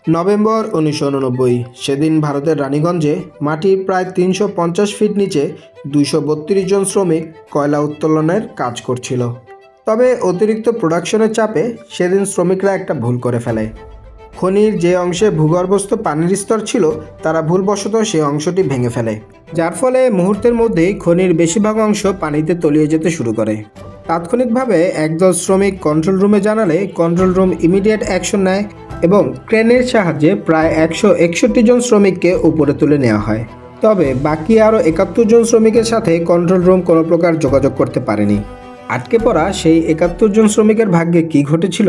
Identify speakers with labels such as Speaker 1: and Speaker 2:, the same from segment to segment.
Speaker 1: November 1989 সেদিন ভারতের রানীগঞ্জে মাটির প্রায় 350 ফিট নিচে 232 জন শ্রমিক কয়লা উত্তোলনের কাজ করছিল। তবে অতিরিক্ত প্রোডাকশনের চাপে সেদিন শ্রমিকরা একটা ভুল করে ফেলে। খনির যে অংশে ভূগর্ভস্থ পানির স্তর ছিল তারা ভুলবশত সেই অংশটি ভেঙে ফেলে, যার ফলে মুহূর্তের মধ্যেই খনির বেশিরভাগ অংশ পানিতে তলিয়ে যেতে শুরু করে। তাৎক্ষণিকভাবে একদল শ্রমিক কন্ট্রোল রুমে জানালে কন্ট্রোল রুম ইমিডিয়েট অ্যাকশন নেয় এবং ক্রেনের সাহায্যে প্রায় 161 জন শ্রমিককে উপরে তুলে নেওয়া হয়। তবে বাকি আরও 71 জন শ্রমিকের সাথে কন্ট্রোল রুম কোনো প্রকার যোগাযোগ করতে পারেনি। আটকে পড়া সেই 71 জন শ্রমিকের ভাগ্যে কী ঘটেছিল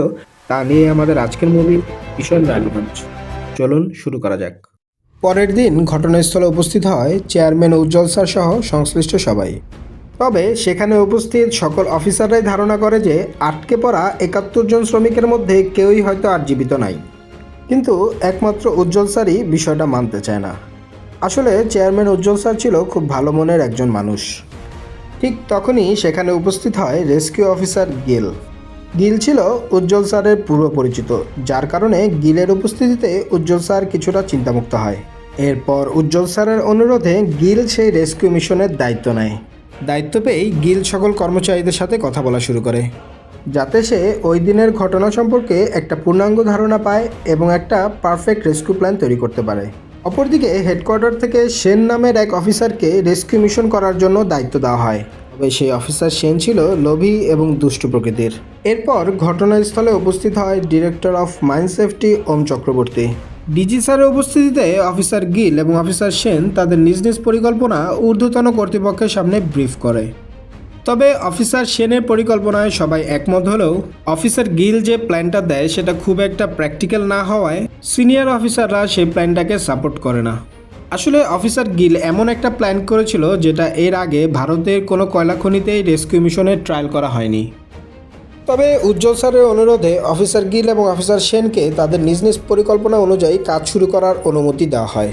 Speaker 1: তা নিয়ে আমাদের আজকের মুভি মিশন রানীগঞ্জ। চলুন শুরু করা যাক। পরের দিন ঘটনাস্থলে উপস্থিত হয় চেয়ারম্যান উজ্জ্বল স্যার সহ সংশ্লিষ্ট সবাই। তবে সেখানে উপস্থিত সকল অফিসাররাই ধারণা করে যে আটকে পড়া 71 জন শ্রমিকের মধ্যে কেউই হয়তো আর জীবিত নাই। কিন্তু একমাত্র উজ্জ্বল স্যারই বিষয়টা মানতে চায় না। আসলে চেয়ারম্যান উজ্জ্বল স্যার ছিল খুব ভালো মনের একজন মানুষ। ঠিক তখনই সেখানে উপস্থিত হয় রেস্কিউ অফিসার গিল। গিল ছিল উজ্জ্বল স্যারের পূর্ব পরিচিত, যার কারণে গিলের উপস্থিতিতে উজ্জ্বল স্যার কিছুটা চিন্তামুক্ত হয়। এরপর উজ্জ্বল স্যারের অনুরোধে গিল সেই রেস্কিউ মিশনের দায়িত্ব নেয়। দায়িত্ব পেয়েই গিল সকল কর্মচারীদের সাথে কথা বলা শুরু করে, যাতে সে ওই দিনের ঘটনা সম্পর্কে একটা পূর্ণাঙ্গ ধারণা পায় এবং একটা পারফেক্ট রেস্কিউ প্ল্যান তৈরি করতে পারে। অপরদিকে হেডকোয়ার্টার থেকে সেন নামের এক অফিসারকে রেস্কিউ মিশন করার জন্য দায়িত্ব দেওয়া হয়। তবে সেই অফিসার সেন ছিল লোভী এবং দুষ্টু প্রকৃতির। এরপর ঘটনাস্থলে উপস্থিত হয় director of mine safety Om Chakraborty. DG স্যারের উপস্থিতিতে অফিসার গিল এবং অফিসার সেন তাদের নিজ নিজ পরিকল্পনা ঊর্ধ্বতন কর্তৃপক্ষের সামনে ব্রিফ করে। তবে অফিসার সেনের পরিকল্পনায় সবাই একমত হলেও অফিসার গিল যে প্ল্যানটা দেয় সেটা খুব একটা প্র্যাকটিক্যাল না হওয়ায় সিনিয়র অফিসাররা সেই প্ল্যানটাকে সাপোর্ট করে না। আসলে অফিসার গিল এমন একটা প্ল্যান করেছিল যেটা এর আগে ভারতের কোনো কয়লা খনিতেই রেস্কিউ মিশনের ট্রায়াল করা হয়নি। তবে উজ্জ্বল স্যারের অনুরোধে অফিসার গিল এবং অফিসার সেনকে তাদের নিজ নিজ পরিকল্পনা অনুযায়ী কাজ শুরু করার অনুমতি দেওয়া হয়।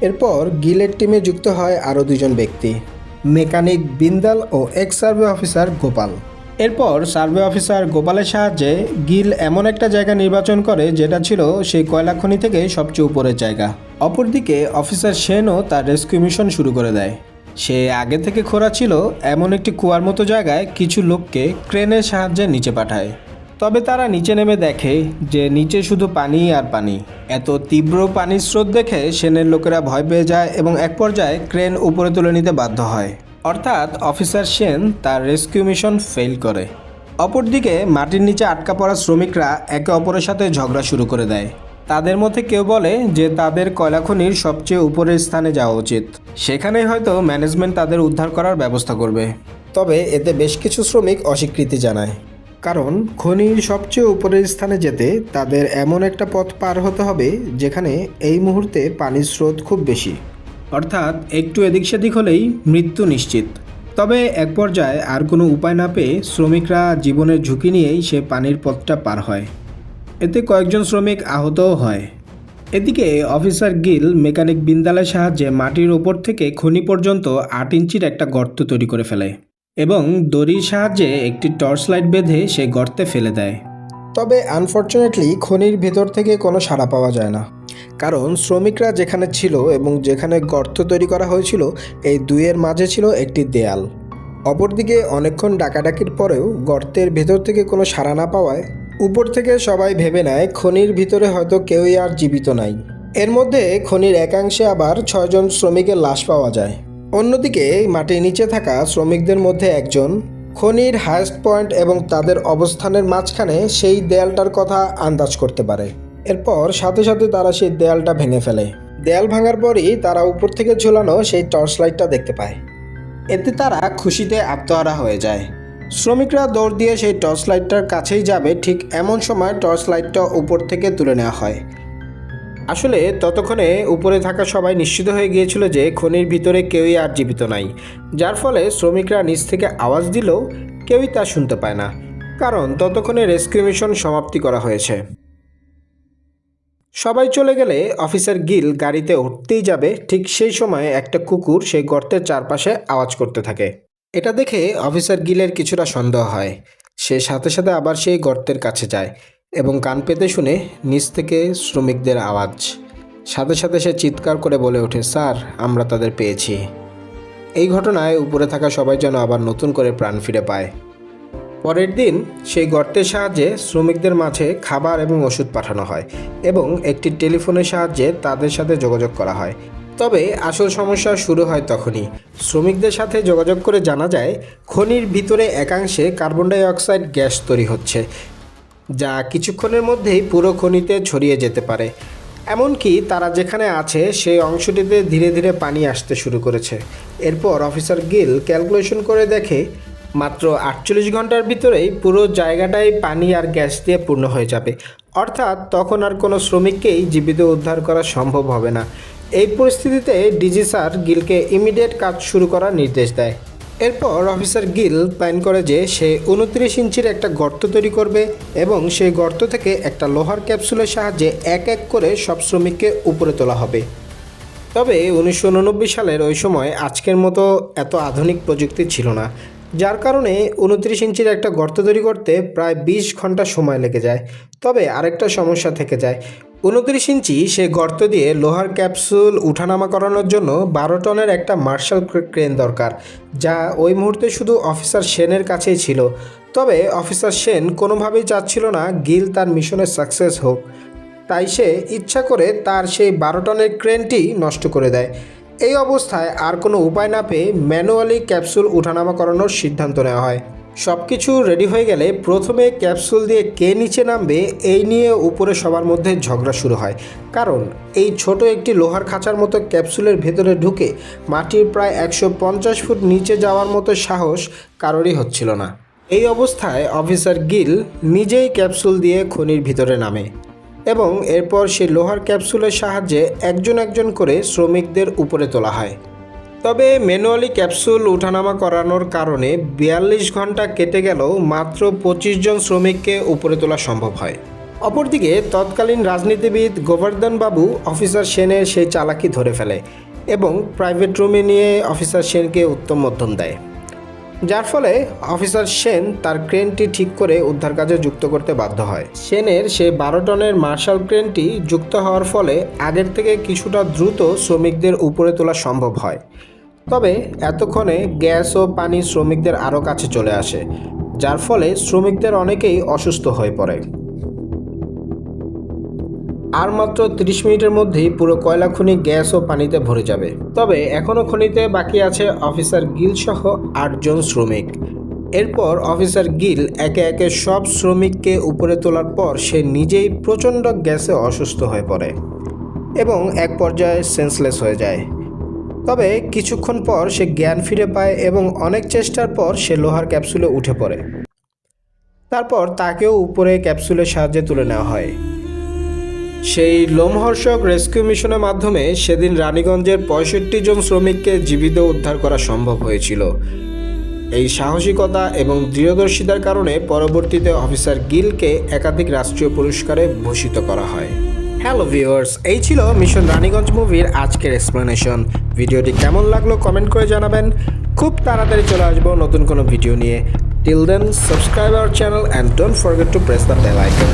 Speaker 1: এরপর গিলের টিমে যুক্ত হয় আরও দুজন ব্যক্তি, মেকানিক বিন্দাল ও এক্স সার্ভে অফিসার গোপাল। এরপর সার্ভে অফিসার গোপালের সাহায্যে গিল এমন একটা জায়গা নির্বাচন করে যেটা ছিল সেই কয়লা খনি থেকে সবচেয়ে উপরের জায়গা। অপরদিকে অফিসার সেনও তার রেস্কিউ মিশন শুরু করে দেয়। সে আগে থেকে খোঁড়া ছিল এমন একটি কুয়ার মতো জায়গায় কিছু লোককে ক্রেনের সাহায্যে নিচে পাঠায়। তবে তারা নিচে নেমে দেখে যে নিচে শুধু পানি আর পানি। এত তীব্র পানির স্রোত দেখে সেনের লোকেরা ভয় পেয়ে যায় এবং এক পর্যায়ে ক্রেন উপরে তুলে নিতে বাধ্য হয়। অর্থাৎ অফিসার সেন তার রেস্কিউ মিশন ফেল করে। অপরদিকে মাটির নিচে আটকা পড়া শ্রমিকরা একে অপরের সাথে ঝগড়া শুরু করে দেয়। তাদের মধ্যে কেউ বলে যে তাদের কয়লা খনির সবচেয়ে উপরের স্থানে যাওয়া উচিত, সেখানেই হয়তো ম্যানেজমেন্ট তাদের উদ্ধার করার ব্যবস্থা করবে। তবে এতে বেশ কিছু শ্রমিক অস্বীকৃতি জানায়, কারণ খনির সবচেয়ে উপরের স্থানে যেতে তাদের এমন একটা পথ পার হতে হবে যেখানে এই মুহূর্তে পানির স্রোত খুব বেশি, অর্থাৎ একটু এদিক সেদিক হলেই মৃত্যু নিশ্চিত। তবে এক পর্যায়ে আর কোনো উপায় না পেয়ে শ্রমিকরা জীবনের ঝুঁকি নিয়েই সে পানির পথটা পার হয়। এতে কয়েকজন শ্রমিক আহতও হয়। এদিকে অফিসার গিল মেকানিক বিন্দালের সাহায্যে মাটির ওপর থেকে খনি পর্যন্ত 8 ইঞ্চির একটা গর্ত তৈরি করে ফেলে এবং দড়ির সাহায্যে একটি টর্চ লাইট বেঁধে সে গর্তে ফেলে দেয়। তবে আনফর্চুনেটলি খনির ভেতর থেকে কোনো সাড়া পাওয়া যায় না, কারণ শ্রমিকরা যেখানে ছিল এবং যেখানে গর্ত তৈরি করা হয়েছিল এই দুইয়ের মাঝে ছিল একটি দেয়াল। অপরদিকে অনেকক্ষণ ডাকাডাকির পরেও গর্তের ভেতর থেকে কোনো সাড়া না পাওয়ায় উপর থেকে সবাই ভেবে নেয় খনির ভিতরে হয়তো কেউই আর জীবিত নাই। এর মধ্যে খনির একাংশে আবার 6 জন শ্রমিকের লাশ পাওয়া যায়। অন্যদিকে মাটির নিচে থাকা শ্রমিকদের মধ্যে একজন খনির হাইয়েস্ট পয়েন্ট এবং তাদের অবস্থানের মাঝখানে সেই দেয়ালটার কথা আন্দাজ করতে পারে। এরপর সাথে সাথে তারা সেই দেয়ালটা ভেঙে ফেলে। দেয়াল ভাঙার পরই তারা উপর থেকে ঝোলানো সেই টর্চ লাইটটা দেখতে পায়। এতে তারা খুশিতে আত্মহারা হয়ে যায়। শ্রমিকরা দৌড় দিয়ে সেই টর্চ লাইটটার কাছেই যাবে, ঠিক এমন সময় টর্চ লাইটটা উপর থেকে তুলে নেওয়া হয়। আসলে ততক্ষণে উপরে থাকা সবাই নিশ্চিত হয়ে গিয়েছিল যে খনির ভিতরে কেউই আর জীবিত নাই, যার ফলে শ্রমিকরা নিচ থেকে আওয়াজ দিলেও কেউই তা শুনতে পায় না, কারণ ততক্ষণে রেস্কিউ মিশন সমাপ্তি করা হয়েছে। সবাই চলে গেলে অফিসার গিল গাড়িতে উঠতেই যাবে, ঠিক সেই সময় একটা কুকুর সেই গর্তের চারপাশে আওয়াজ করতে থাকে। এটা দেখে অফিসার গিলের কিছুটা সন্দেহ হয়। সে সাথে সাথে আবার সেই গর্তের কাছে যায় এবং কান পেতে শুনে নিচ থেকে শ্রমিকদের আওয়াজ। সাথে সাথে সে চিৎকার করে বলে ওঠে, স্যার, আমরা তাদের পেয়েছি। এই ঘটনায় উপরে থাকা সবাই যেন আবার নতুন করে প্রাণ ফিরে পায়। পরের দিন সেই গর্তের সাহায্যে শ্রমিকদের মাঝে খাবার এবং ওষুধ পাঠানো হয় এবং একটি টেলিফোনের সাহায্যে তাদের সাথে যোগাযোগ করা হয়। তবে আসল সমস্যা শুরু হয় তখনই। শ্রমিকদের সাথে যোগাযোগ করে জানা যায় খনির ভিতরে একাংশে কার্বন ডাই অক্সাইড গ্যাস তৈরি হচ্ছে, যা কিছুক্ষণের মধ্যেই পুরো খনিতে ছড়িয়ে যেতে পারে। এমনকি তারা যেখানে আছে সেই অংশটিতে ধীরে ধীরে পানি আসতে শুরু করেছে। এরপর অফিসার গিল ক্যালকুলেশন করে দেখে মাত্র 48 ঘন্টার ভিতরেই পুরো জায়গাটাই পানি আর গ্যাস দিয়ে পূর্ণ হয়ে যাবে। অর্থাৎ তখন আর কোনো শ্রমিককেই জীবিত উদ্ধার করা সম্ভব হবে না। এই পরিস্থিতিতে ডিজি স্যার গিলকে ইমিডিয়েট কাজ শুরু করার নির্দেশ দেয়। এরপর অফিসার গিল প্ল্যান করে যে সে 29 ইঞ্চির একটা গর্ত তৈরি করবে এবং সেই গর্ত থেকে একটা লোহার ক্যাপসুলের সাহায্যে এক এক করে সব শ্রমিককে উপরে তোলা হবে। তবে 1989 সালের ওই সময় আজকের মতো এত আধুনিক প্রযুক্তি ছিল না, যার কারণে 29 ইঞ্চির একটা গর্ত তৈরি করতে প্রায় 20 ঘন্টা সময় লেগে যায়। তবে আরেকটা সমস্যা থেকে যায়। 29 ইঞ্চি সে গর্ত দিয়ে লোহার ক্যাপসুল উঠানামা করানোর জন্য 12 টনের একটা মার্শাল ক্রেন দরকার, যা ওই মুহূর্তে শুধু অফিসার সেনের কাছেই ছিল। তবে অফিসার সেন কোনোভাবেই চাচ্ছিল না গিল তার মিশনের সাকসেস হোক, তাই সে ইচ্ছা করে তার সেই 12 টনের ক্রেনটি নষ্ট করে দেয়। এই অবস্থায় আর কোনো উপায় না পেয়ে ম্যানুয়ালি ক্যাপসুল উঠানামা করানোর সিদ্ধান্ত নেওয়া হয়। সব কিছু রেডি হয়ে গেলে প্রথমে ক্যাপসুল দিয়ে কে নিচে নামবে এই নিয়ে উপরে সবার মধ্যে ঝগড়া শুরু হয়, কারণ এই ছোট একটি লোহার খাঁচার মতো ক্যাপসুলের ভেতরে ঢুকে মাটির প্রায় 150 ফুট নিচে যাওয়ার মতো সাহস কারোরই হচ্ছিল না। এই অবস্থায় অফিসার গিল নিজেই ক্যাপসুল দিয়ে খনির ভিতরে নামে এবং এরপর সেই লোহার ক্যাপসুলের সাহায্যে একজন একজন করে শ্রমিকদের উপরে তোলা হয়। তবে ম্যানুয়ালি ক্যাপসুল উঠানামা করানোর কারণে 42 ঘন্টা কেটে গেলেও মাত্র 25 জন শ্রমিককে উপরে তোলা সম্ভব হয়। অপরদিকে তৎকালীন রাজনীতিবিদ গোবর্ধন বাবু অফিসার সেনের সেই চালাকি ধরে ফেলে এবং প্রাইভেট রুমে নিয়ে অফিসার সেনকে উত্তম মধ্যম দেয়, যার ফলে অফিসার সেন তার ক্রেনটি ঠিক করে উদ্ধার কাজে যুক্ত করতে বাধ্য হয়। সেনের সেই 12 টনের মার্শাল ক্রেনটি যুক্ত হওয়ার ফলে আগের থেকে কিছুটা দ্রুত শ্রমিকদের উপরে তোলা সম্ভব হয়। তবে এতক্ষণে গ্যাস ও পানি শ্রমিকদের আরও কাছে চলে আসে, যার ফলে শ্রমিকদের অনেকেই অসুস্থ হয়ে পড়ে। আর মাত্র 30 মিনিটের মধ্যেই পুরো কয়লা খনি গ্যাস ও পানিতে ভরে যাবে। তবে এখনও খনিতে বাকি আছে অফিসার গিল সহ 8 জন শ্রমিক। এরপর অফিসার গিল একে একে সব শ্রমিককে উপরে তোলার পর সে নিজেই প্রচণ্ড গ্যাসে অসুস্থ হয়ে পড়ে এবং এক পর্যায়ে সেন্সলেস হয়ে যায়। তবে কিছুক্ষণ পর সে জ্ঞান ফিরে পায় এবং অনেক চেষ্টার পর সে লোহার ক্যাপসুলে উঠে পড়ে। তারপর তাকেও উপরে ক্যাপসুলের সাহায্যে তুলে নেওয়া হয়। সেই লোমহর্ষক রেস্কিউ মিশনের মাধ্যমে সেদিন রানীগঞ্জের 65 জন শ্রমিককে জীবিত উদ্ধার করা সম্ভব হয়েছিল। এই সাহসিকতা এবং দৃঢ়দর্শিতার কারণে পরবর্তীতে অফিসার গিলকে একাধিক রাষ্ট্রীয় পুরস্কারে ভূষিত করা হয়। হ্যালো ভিউয়ার্স, এই ছিল মিশন রানীগঞ্জ মুভির আজকের এক্সপ্লেনেশন। ভিডিওটি কেমন লাগলো কমেন্ট করে জানাবেন। খুব তাড়াতাড়ি চলে আসবো নতুন কোনো ভিডিও নিয়ে। Till then, subscribe our channel and don't forget to press the bell icon.